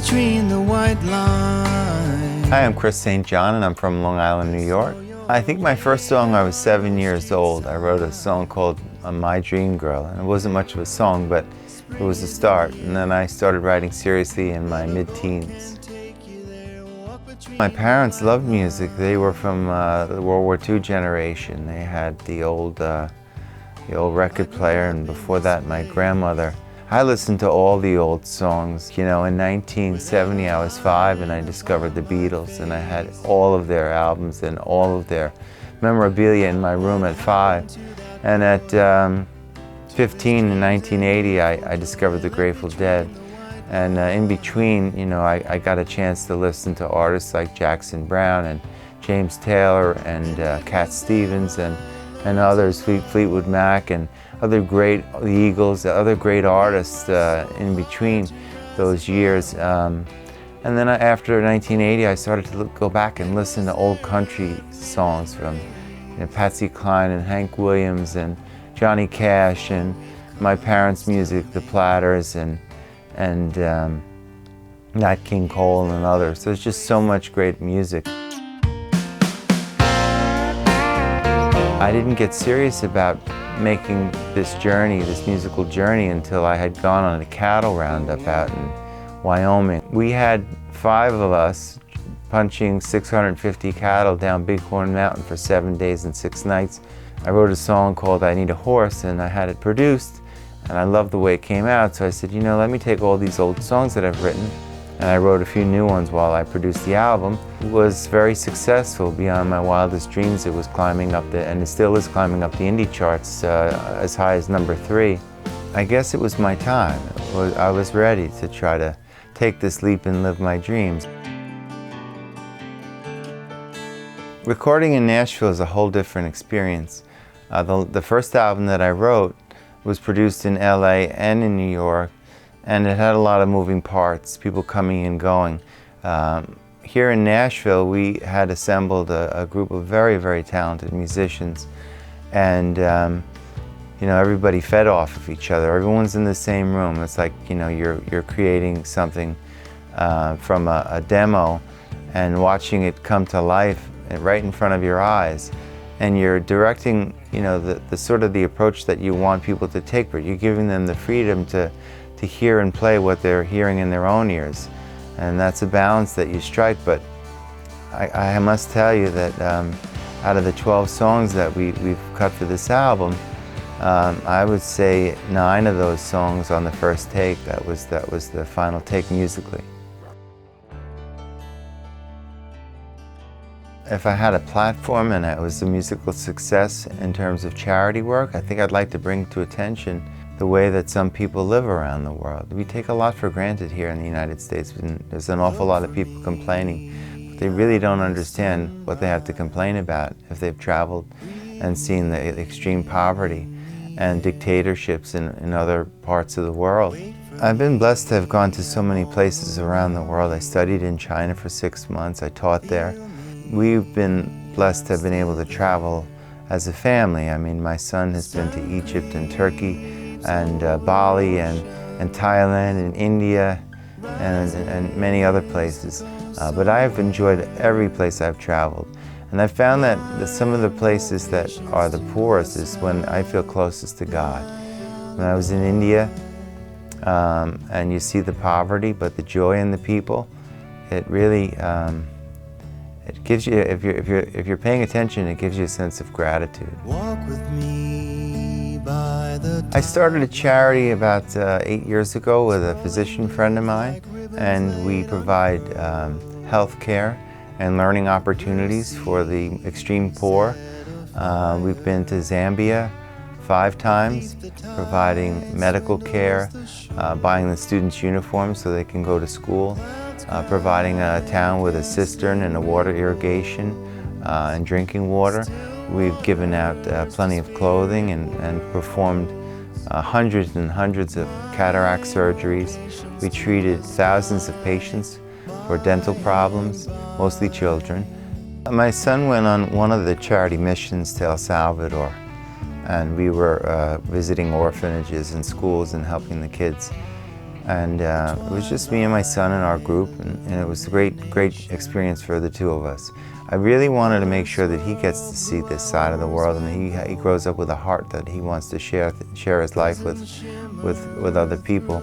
between the white lines. Hi, I'm Chris St John and I'm from Long Island, New York. I think my first song, I was 7 years old. I wrote a song called My Dream Girl, and it wasn't much of a song, but it was a start. And then I started writing seriously in my mid-teens. My parents loved music. They were from the World War II generation. They had the old record player, and before that, my grandmother. I listened to all the old songs. You know, in 1970, I was 5 and I discovered the Beatles, and I had all of their albums and all of their memorabilia in my room at 5. And at 15 in 1980, I discovered the Grateful Dead. And in between, you know, I got a chance to listen to artists like Jackson Browne and James Taylor and Cat Stevens and others, Fleetwood Mac and other great, the Eagles, other great artists in between those years. And then after 1980, I started to go back and listen to old country songs from Patsy Cline and Hank Williams and Johnny Cash and my parents' music, the Platters and Nat King Cole and others. There's just so much great music. I didn't get serious about making this journey, this musical journey, until I had gone on a cattle roundup out in Wyoming. We had 5 of us punching 650 cattle down Bighorn Mountain for 7 days and 6 nights. I wrote a song called I Need a Horse, and I had it produced, and I loved the way it came out, so I said, you know, let me take all these old songs that I've written, and I wrote a few new ones while I produced the album. It was very successful, beyond my wildest dreams. It was climbing up and it still is climbing up the indie charts as high as number 3. I guess it was my time. I was ready to try to take this leap and live my dreams. Recording in Nashville is a whole different experience. The first album that I wrote was produced in LA and in New York, and it had a lot of moving parts, people coming and going. Here in Nashville, we had assembled a group of very, very talented musicians, and you know, everybody fed off of each other. Everyone's in the same room. It's like, you know, you're creating something from a demo and watching it come to life right in front of your eyes, and you're directing, you know, the sort of the approach that you want people to take, but you're giving them the freedom to hear and play what they're hearing in their own ears. And that's a balance that you strike, but I must tell you that out of the 12 songs that we've cut for this album, I would say 9 of those songs on the first take, that was the final take musically. If I had a platform and it was a musical success in terms of charity work, I think I'd like to bring to attention the way that some people live around the world. We take a lot for granted here in the United States, and there's an awful lot of people complaining, but they really don't understand what they have to complain about if they've traveled and seen the extreme poverty and dictatorships in other parts of the world. I've been blessed to have gone to so many places around the world. I studied in China for 6 months, I taught there. We've been blessed to have been able to travel as a family. I mean, my son has been to Egypt and Turkey and Bali and Thailand and India and many other places. But I have enjoyed every place I've traveled. And I've found that some of the places that are the poorest is when I feel closest to God. When I was in India, and you see the poverty, but the joy in the people, it really, it gives you, if you're paying attention, it gives you a sense of gratitude. Walk with me by the I started a charity about 8 years ago with a physician friend of mine, and we provide health care and learning opportunities for the extreme poor. We've been to Zambia 5 times, providing medical care, buying the students uniforms so they can go to school, providing a town with a cistern and a water irrigation and drinking water. We've given out plenty of clothing and performed hundreds and hundreds of cataract surgeries. We treated thousands of patients for dental problems, mostly children. My son went on one of the charity missions to El Salvador, and we were visiting orphanages and schools and helping the kids. And it was just me and my son in our group, and it was a great experience for the two of us. I really wanted to make sure that he gets to see this side of the world, and he grows up with a heart that he wants to share his life with other people.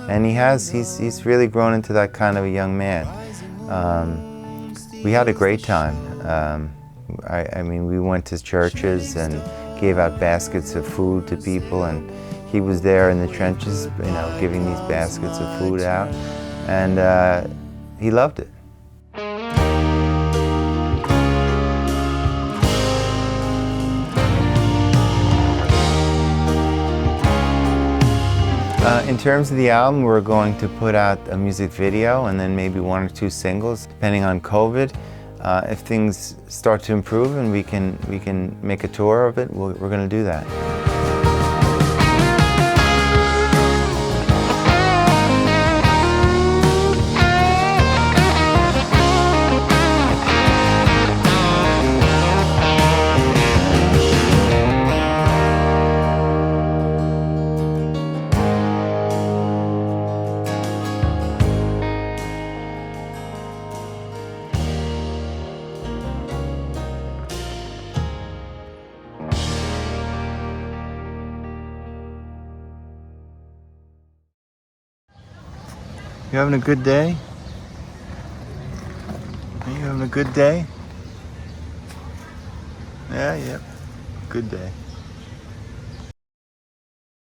And he has. He's really grown into that kind of a young man. We had a great time. I mean, we went to churches and gave out baskets of food to people, and he was there in the trenches, you know, giving these baskets of food out, and he loved it. In terms of the album, we're going to put out a music video and then maybe 1 or 2 singles, depending on COVID. If things start to improve and we can make a tour of it, we're going to do that. You having a good day? Are you having a good day? Yeah, good day.